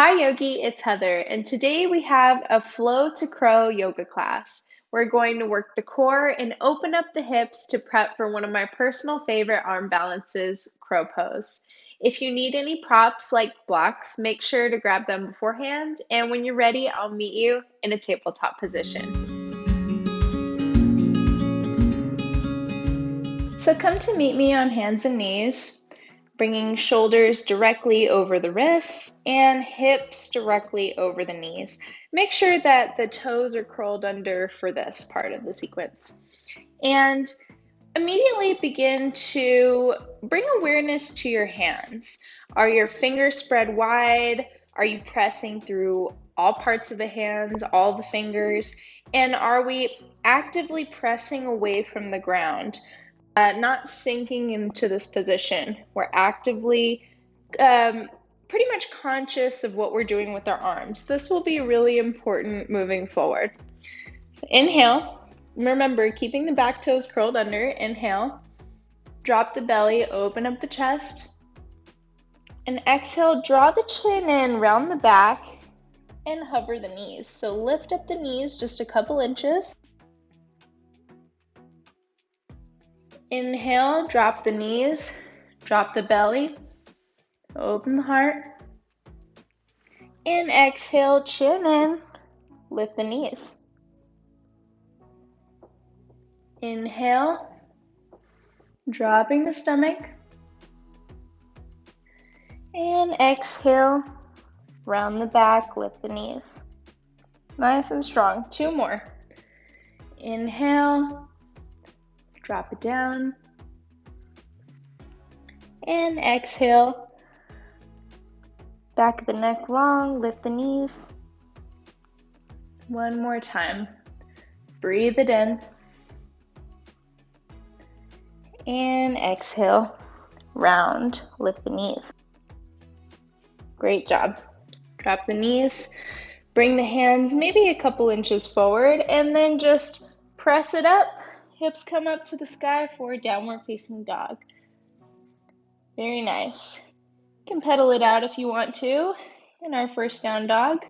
Hi Yogi, it's Heather, and today we have a flow to crow yoga class. We're going to work the core and open up the hips to prep for one of my personal favorite arm balances, crow pose. If you need any props like blocks, make sure to grab them beforehand, and when you're ready, I'll meet you in a tabletop position. So come to meet me on hands and knees, bringing shoulders directly over the wrists and hips directly over the knees. Make sure that the toes are curled under for this part of the sequence. And immediately begin to bring awareness to your hands. Are your fingers spread wide? Are you pressing through all parts of the hands, all the fingers? And are we actively pressing away from the ground? Not sinking into this position. We're actively pretty much conscious of what we're doing with our arms. This will be really important moving forward. Inhale. Remember, keeping the back toes curled under. Inhale. Drop the belly, open up the chest. And exhale, draw the chin in, round the back, and hover the knees. So lift up the knees just a couple inches. Inhale, drop the knees, drop the belly, open the heart. And exhale, chin in, lift the knees. Inhale, dropping the stomach. And exhale, round the back, lift the knees. Nice and strong. Two more. Inhale, drop it down. And exhale, back of the neck long, lift the knees. One more time. Breathe it in. And exhale, round, lift the knees. Great job. Drop the knees, bring the hands maybe a couple inches forward, and then just press it up. Hips come up to the sky for downward facing dog. Very nice. You can pedal it out if you want to in our first down dog.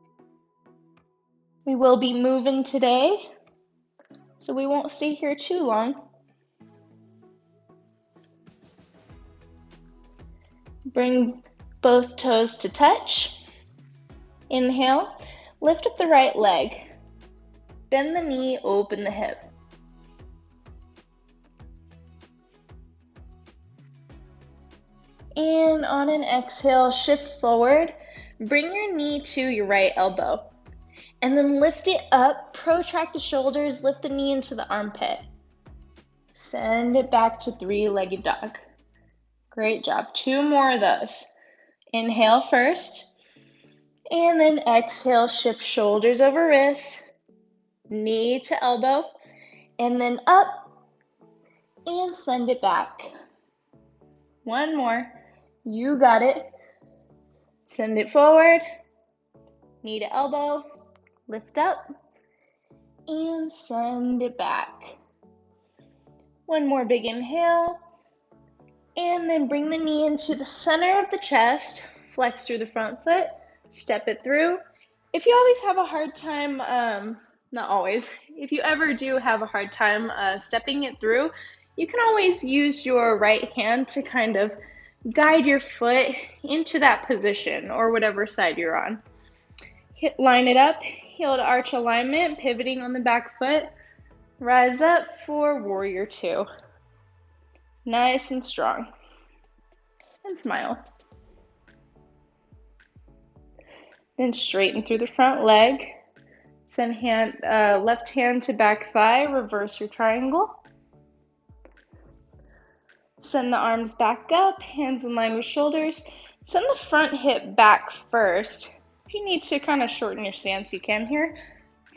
We will be moving today, so we won't stay here too long. Bring both toes to touch. Inhale, lift up the right leg. Bend the knee, open the hip. And on an exhale, shift forward. Bring your knee to your right elbow. And then lift it up, protract the shoulders, lift the knee into the armpit. Send it back to three-legged dog. Great job. Two more of those. Inhale first. And then exhale, shift shoulders over wrists, knee to elbow, and then up and send it back. One more. You got it. Send it forward, knee to elbow, lift up, and send it back. One more big inhale, and then bring the knee into the center of the chest, flex through the front foot, step it through. If you always have a hard time, not always, if you ever do have a hard time stepping it through, you can always use your right hand to kind of guide your foot into that position or whatever side you're on. Line it up, heel to arch alignment, pivoting on the back foot. Rise up for warrior two. Nice and strong. And smile. Then straighten through the front leg. Send left hand to back thigh, reverse your triangle. Send the arms back up, hands in line with shoulders. Send the front hip back first. If you need to kind of shorten your stance, you can here.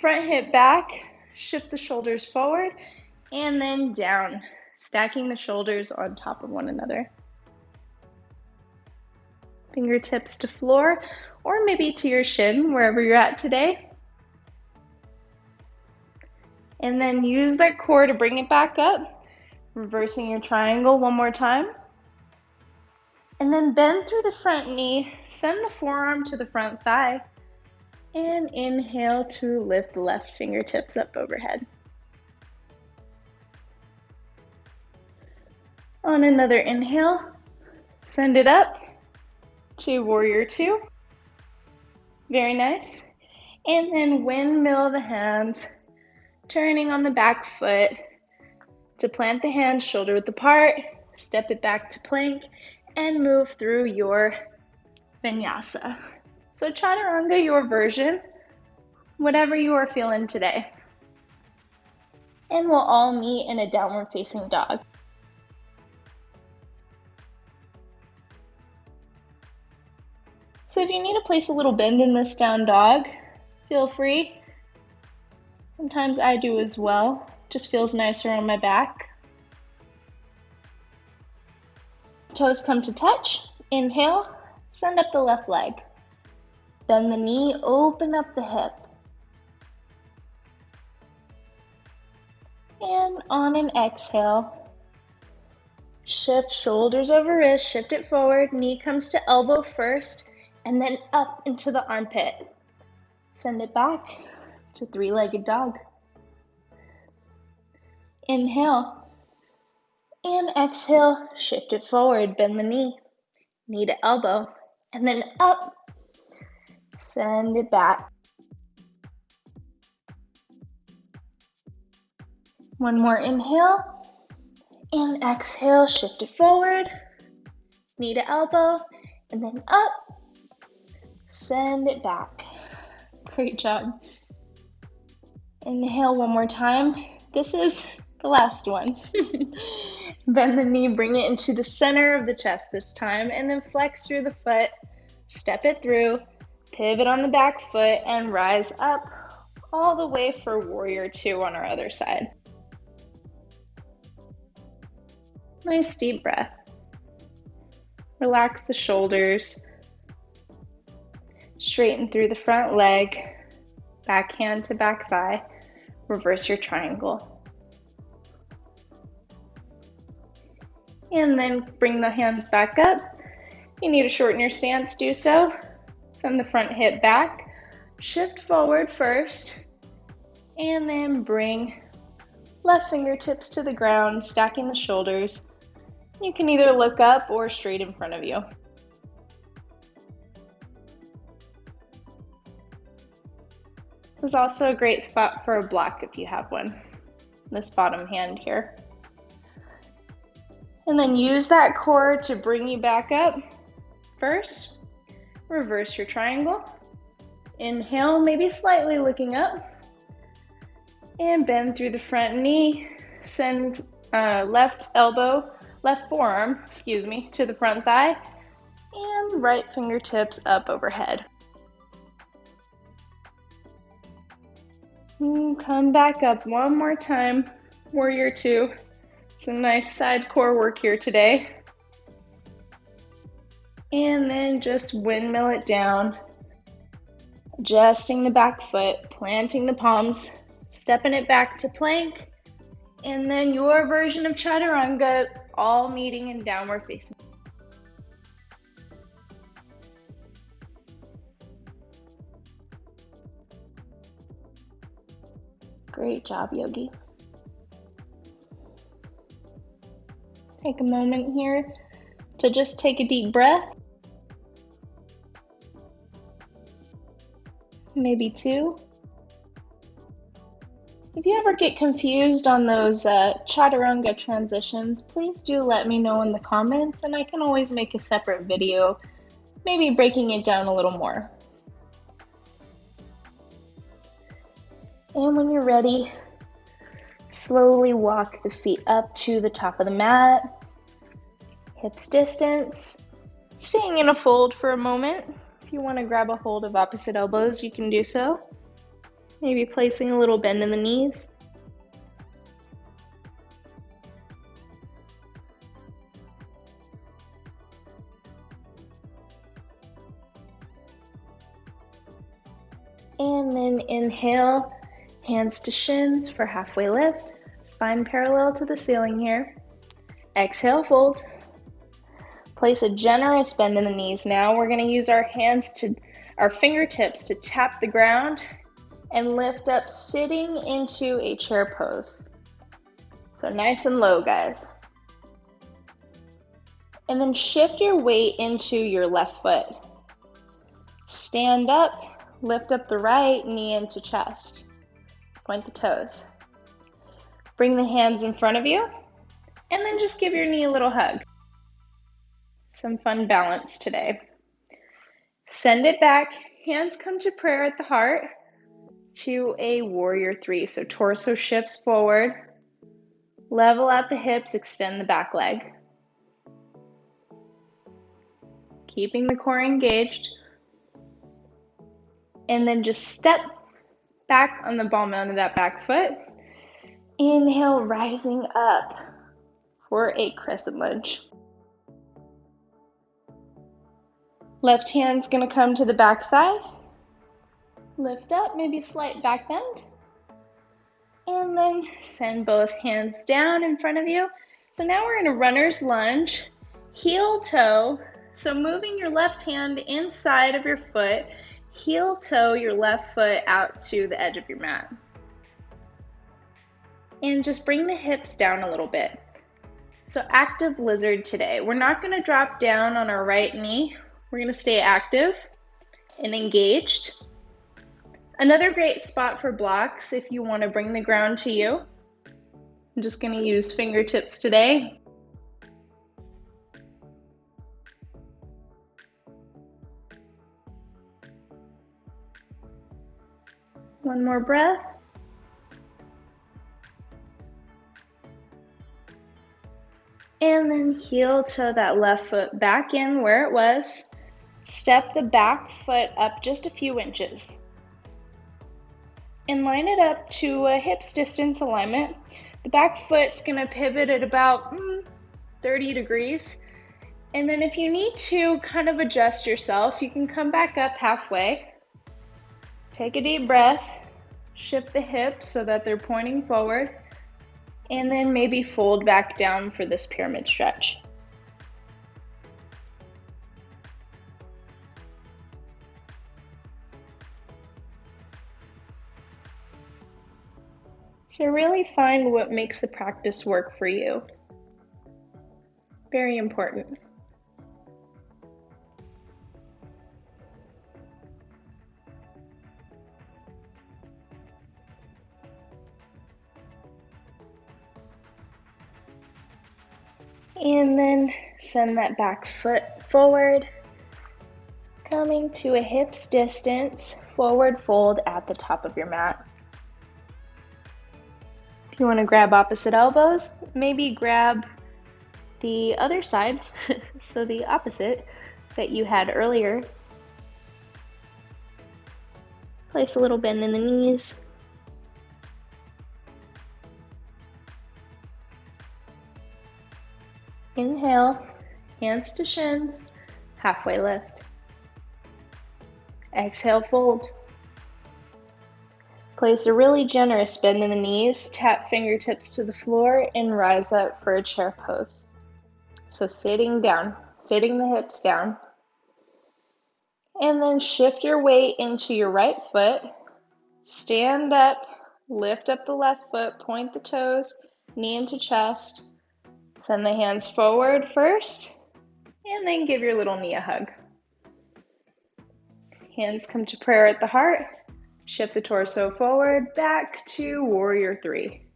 Front hip back, shift the shoulders forward, and then down, stacking the shoulders on top of one another. Fingertips to floor, or maybe to your shin, wherever you're at today. And then use that core to bring it back up. Reversing your triangle one more time. And then bend through the front knee, send the forearm to the front thigh, and inhale to lift the left fingertips up overhead. On another inhale, send it up to warrior two. Very nice. And then windmill the hands, turning on the back foot to plant the hands shoulder width apart, step it back to plank, and move through your vinyasa. So chaturanga, your version, whatever you are feeling today. And we'll all meet in a downward facing dog. So if you need to place a little bend in this down dog, feel free. Sometimes I do as well. Just feels nicer on my back. Toes come to touch. Inhale, send up the left leg. Bend the knee, open up the hip. And on an exhale, shift shoulders over wrist, shift it forward, knee comes to elbow first, and then up into the armpit. Send it back to three-legged dog. Inhale, and exhale, shift it forward, bend the knee to elbow, and then up, send it back. One more inhale, and exhale, shift it forward, knee to elbow, and then up, send it back. Great job. Inhale one more time. This is the last one. Bend the knee, bring it into the center of the chest this time, and then flex through the foot, step it through, pivot on the back foot, and rise up all the way for warrior two on our other side. Nice deep breath. Relax the shoulders. Straighten through the front leg, back hand to back thigh. Reverse your triangle. And then bring the hands back up. If you need to shorten your stance, do so. Send the front hip back. Shift forward first. And then bring left fingertips to the ground, stacking the shoulders. You can either look up or straight in front of you. This is also a great spot for a block if you have one. This bottom hand here. And then use that core to bring you back up. First, reverse your triangle. Inhale, maybe slightly looking up. And bend through the front knee. Send left forearm, to the front thigh. And right fingertips up overhead. Come back up one more time, warrior two. Some nice side core work here today. And then just windmill it down, adjusting the back foot, planting the palms, stepping it back to plank, and then your version of chaturanga, all meeting in downward facing. Great job, Yogi. Take a moment here to just take a deep breath. Maybe two. If you ever get confused on those chaturanga transitions, please do let me know in the comments, and I can always make a separate video, maybe breaking it down a little more. And when you're ready, slowly walk the feet up to the top of the mat, hips distance, staying in a fold for a moment. If you want to grab a hold of opposite elbows, you can do so. Maybe placing a little bend in the knees. And then inhale, hands to shins for halfway lift, spine parallel to the ceiling here. Exhale, fold. Place a generous bend in the knees. Now we're going to use our fingertips to tap the ground and lift up, sitting into a chair pose. So nice and low, guys. And then shift your weight into your left foot. Stand up, lift up the right knee into chest. Point the toes. Bring the hands in front of you, and then just give your knee a little hug. Some fun balance today. Send it back. Hands come to prayer at the heart to a warrior three. So torso shifts forward. Level out the hips, extend the back leg. Keeping the core engaged. And then just step back on the ball mound of that back foot. Inhale, rising up for a crescent lunge. Left hand's gonna come to the back thigh. Lift up, maybe a slight back bend. And then send both hands down in front of you. So now we're in a runner's lunge, heel toe. So moving your left hand inside of your foot, heel toe your left foot out to the edge of your mat. And just bring the hips down a little bit. So active lizard today. We're not going to drop down on our right knee. We're going to stay active and engaged. Another great spot for blocks if you want to bring the ground to you. I'm just going to use fingertips today. One more breath. And then heel toe that left foot back in where it was. Step the back foot up just a few inches. And line it up to a hips distance alignment. The back foot's gonna pivot at about 30 degrees. And then if you need to kind of adjust yourself, you can come back up halfway. Take a deep breath, shift the hips so that they're pointing forward, and then maybe fold back down for this pyramid stretch. So really find what makes the practice work for you. Very important. And then send that back foot forward, coming to a hips distance, forward fold at the top of your mat. If you want to grab opposite elbows, maybe grab the other side, so the opposite that you had earlier. Place a little bend in the knees. Inhale, hands to shins, halfway lift. Exhale, fold. Place a really generous bend in the knees, tap fingertips to the floor, and rise up for a chair pose. So sitting down, sitting the hips down. And then shift your weight into your right foot. Stand up, lift up the left foot, point the toes, knee into chest. Send the hands forward first, and then give your little knee a hug. Hands come to prayer at the heart. Shift the torso forward, back to warrior three.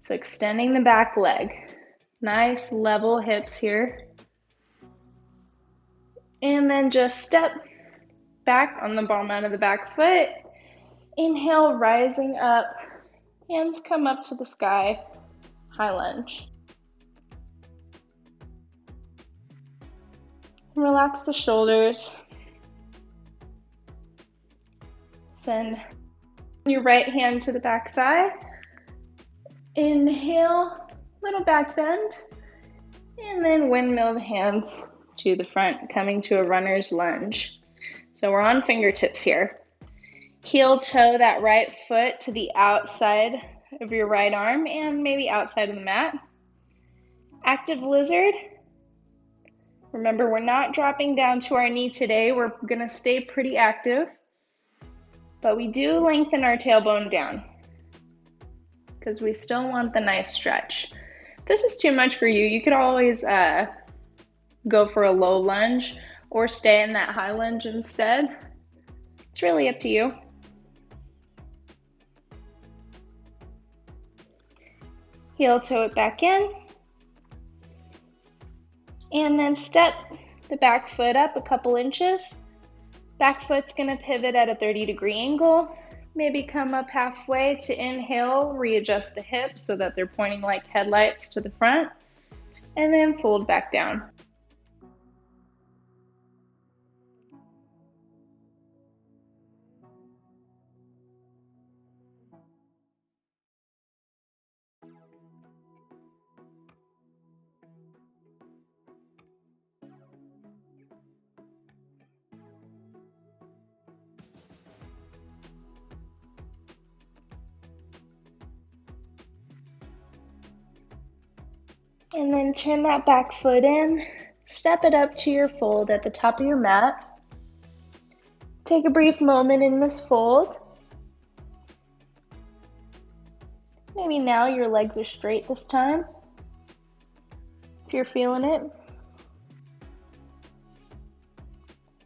So extending the back leg. Nice level hips here. And then just step back on the ball mound of the back foot. Inhale, rising up. Hands come up to the sky. High lunge. Relax the shoulders. Send your right hand to the back thigh. Inhale, little back bend. And then windmill the hands to the front, coming to a runner's lunge. So we're on fingertips here. Heel toe that right foot to the outside of your right arm and maybe outside of the mat. Active lizard. Remember, we're not dropping down to our knee today. We're gonna stay pretty active, but we do lengthen our tailbone down because we still want the nice stretch. If this is too much for you, you could always go for a low lunge or stay in that high lunge instead. It's really up to you. Heel toe it back in. And then step the back foot up a couple inches. Back foot's gonna pivot at a 30-degree angle. Maybe come up halfway to inhale, readjust the hips so that they're pointing like headlights to the front, and then fold back down. And then turn that back foot in, step it up to your fold at the top of your mat. Take a brief moment in this fold. Maybe now your legs are straight this time, if you're feeling it.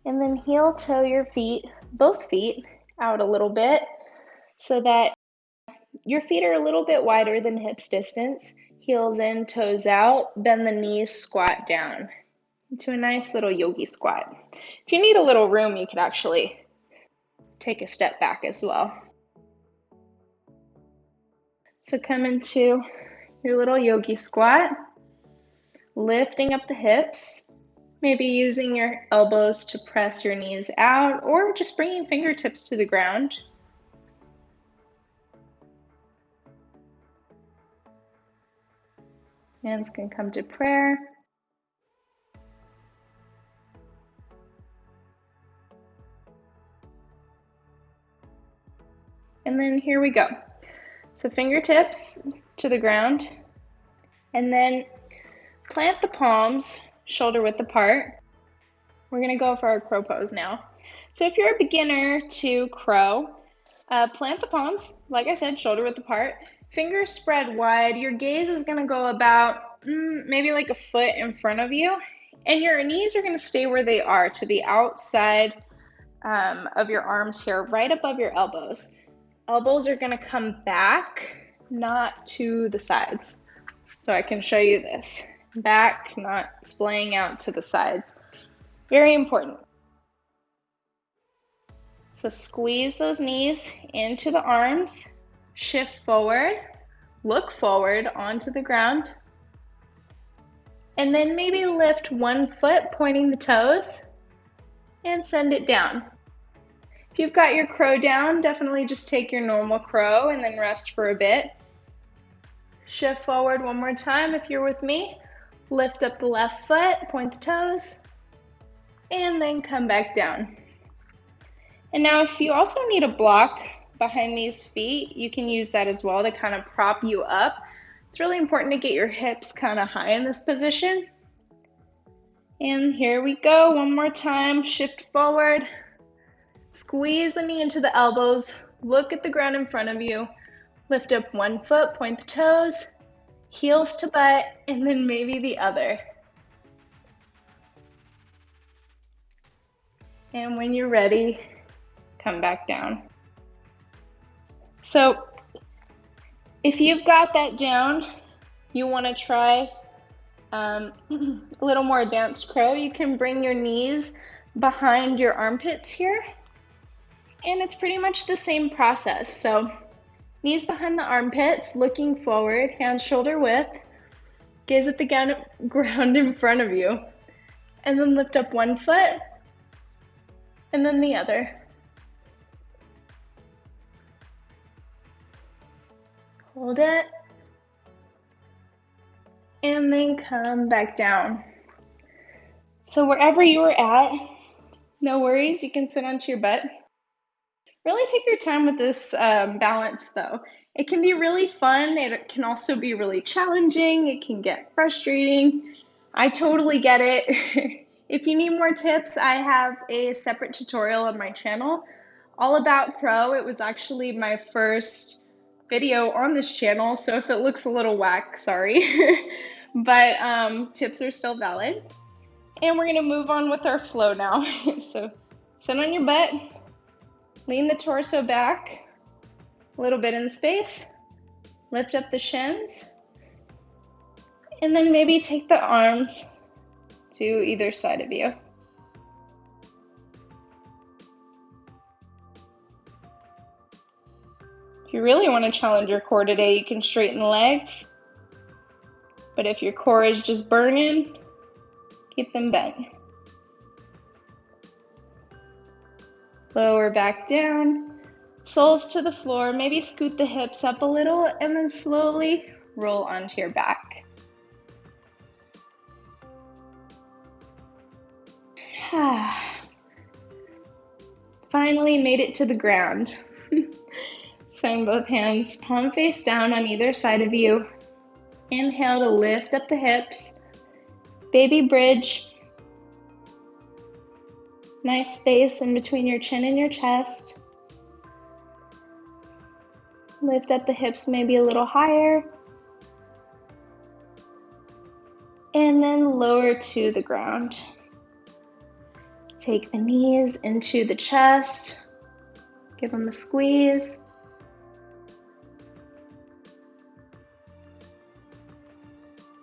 And then heel toe your feet, both feet, out a little bit so that your feet are a little bit wider than hips distance. Heels in, toes out, bend the knees, squat down into a nice little yogi squat. If you need a little room, you could actually take a step back as well. So come into your little yogi squat, lifting up the hips, maybe using your elbows to press your knees out or just bringing fingertips to the ground. Hands can come to prayer. And then here we go. So fingertips to the ground, and then plant the palms shoulder width apart. We're gonna go for our crow pose now. So if you're a beginner to crow, plant the palms, like I said, shoulder width apart. Fingers spread wide. Your gaze is gonna go about maybe like a foot in front of you, and your knees are gonna stay where they are to the outside of your arms here, right above your elbows. Elbows are gonna come back, not to the sides. So I can show you this. Back, not splaying out to the sides. Very important. So squeeze those knees into the arms, shift forward, look forward onto the ground, and then maybe lift one foot pointing the toes and send it down. If you've got your crow down, definitely just take your normal crow and then rest for a bit. Shift forward one more time if you're with me. Lift up the left foot, point the toes, and then come back down. And now if you also need a block behind these feet, you can use that as well to kind of prop you up. It's really important to get your hips kind of high in this position. And here we go, one more time, shift forward, squeeze the knee into the elbows, look at the ground in front of you, lift up one foot, point the toes, heels to butt, and then maybe the other. And when you're ready, come back down. So if you've got that down, you want to try a little more advanced crow, you can bring your knees behind your armpits here. And it's pretty much the same process. So knees behind the armpits, looking forward, hands shoulder width, gaze at the ground in front of you, and then lift up one foot, and then the other. Hold it, and then come back down. So wherever you are at, no worries, you can sit onto your butt. Really take your time with this balance though. It can be really fun. It can also be really challenging. It can get frustrating. I totally get it. If you need more tips, I have a separate tutorial on my channel all about crow. It was actually my first video on this channel, so if it looks a little whack, sorry. But tips are still valid. And we're gonna move on with our flow now. So sit on your butt, lean the torso back, a little bit in space, lift up the shins, and then maybe take the arms to either side of you. If you really want to challenge your core today, you can straighten the legs. But if your core is just burning, keep them bent. Lower back down, soles to the floor, maybe scoot the hips up a little, and then slowly roll onto your back. Finally made it to the ground. Send both hands palm face down on either side of you. Inhale to lift up the hips. Baby bridge. Nice space in between your chin and your chest. Lift up the hips maybe a little higher. And then lower to the ground. Take the knees into the chest. Give them a squeeze.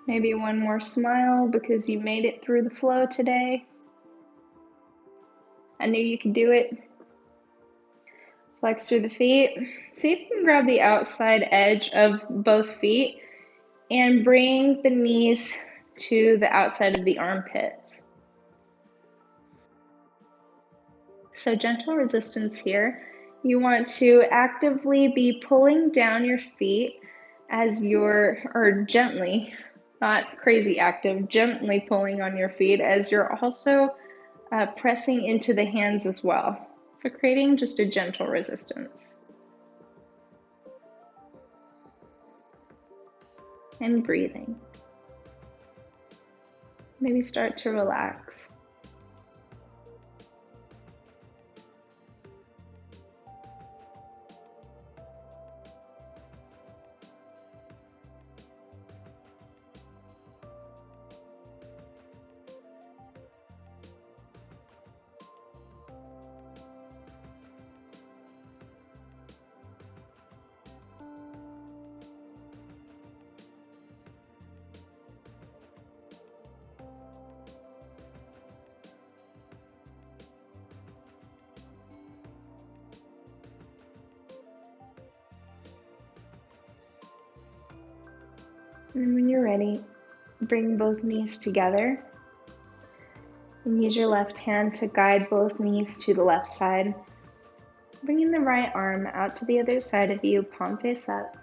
Maybe one more smile because you made it through the flow today. I knew you could do it. Flex through the feet. See if you can grab the outside edge of both feet and bring the knees to the outside of the armpits. So gentle resistance here. You want to actively be pulling down your feet as or gently, not crazy active, gently pulling on your feet as you're also pressing into the hands as well. So creating just a gentle resistance. And breathing. Maybe start to relax. And when you're ready, bring both knees together and use your left hand to guide both knees to the left side. Bringing the right arm out to the other side of you, palm face up,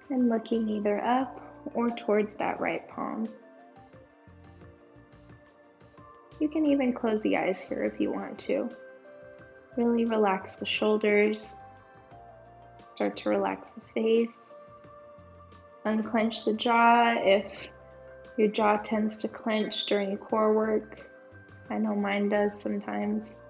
and looking either up or towards that right palm. You can even close the eyes here if you want to. Really relax the shoulders. Start to relax the face. Unclench the jaw if your jaw tends to clench during core work. I know mine does sometimes.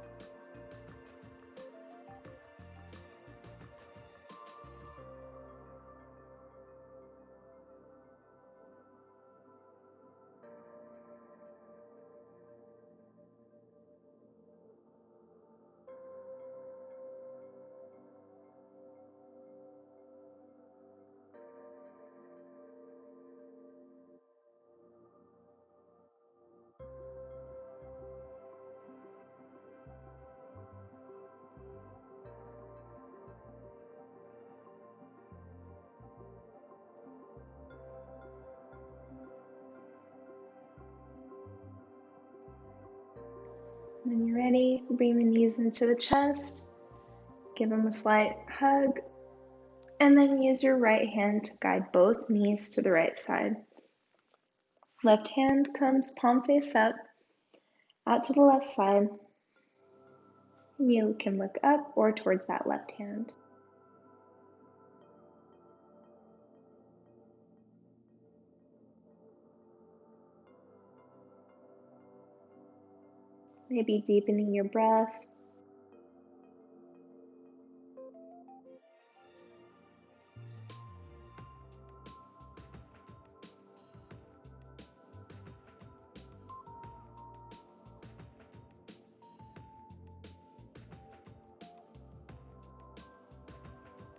When you're ready, bring the knees into the chest, give them a slight hug, and then use your right hand to guide both knees to the right side. Left hand comes palm face up, out to the left side. You can look up or towards that left hand. Maybe deepening your breath.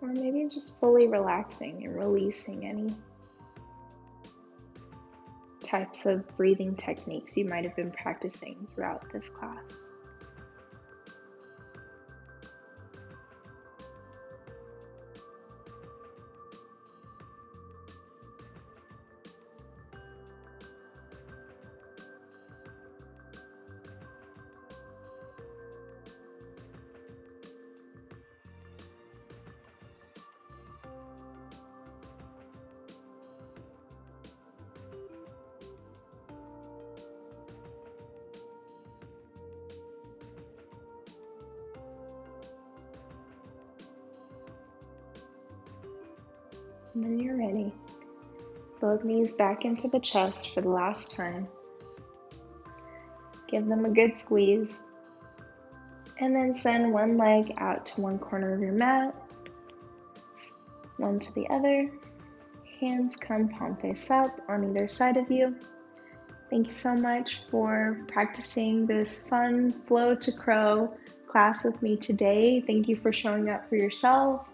Or maybe just fully relaxing and releasing any types of breathing techniques you might have been practicing throughout this class. And when you're ready, both knees back into the chest for the last time. Give them a good squeeze. And then send one leg out to one corner of your mat, one to the other. Hands come palm face up on either side of you. Thank you so much for practicing this fun flow to crow class with me today. Thank you for showing up for yourself,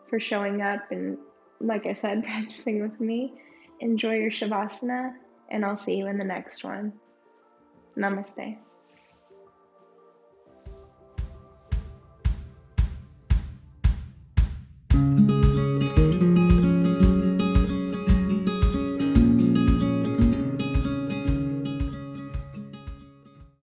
for showing up and, like I said, practicing with me. Enjoy your Shavasana, and I'll see you in the next one. Namaste.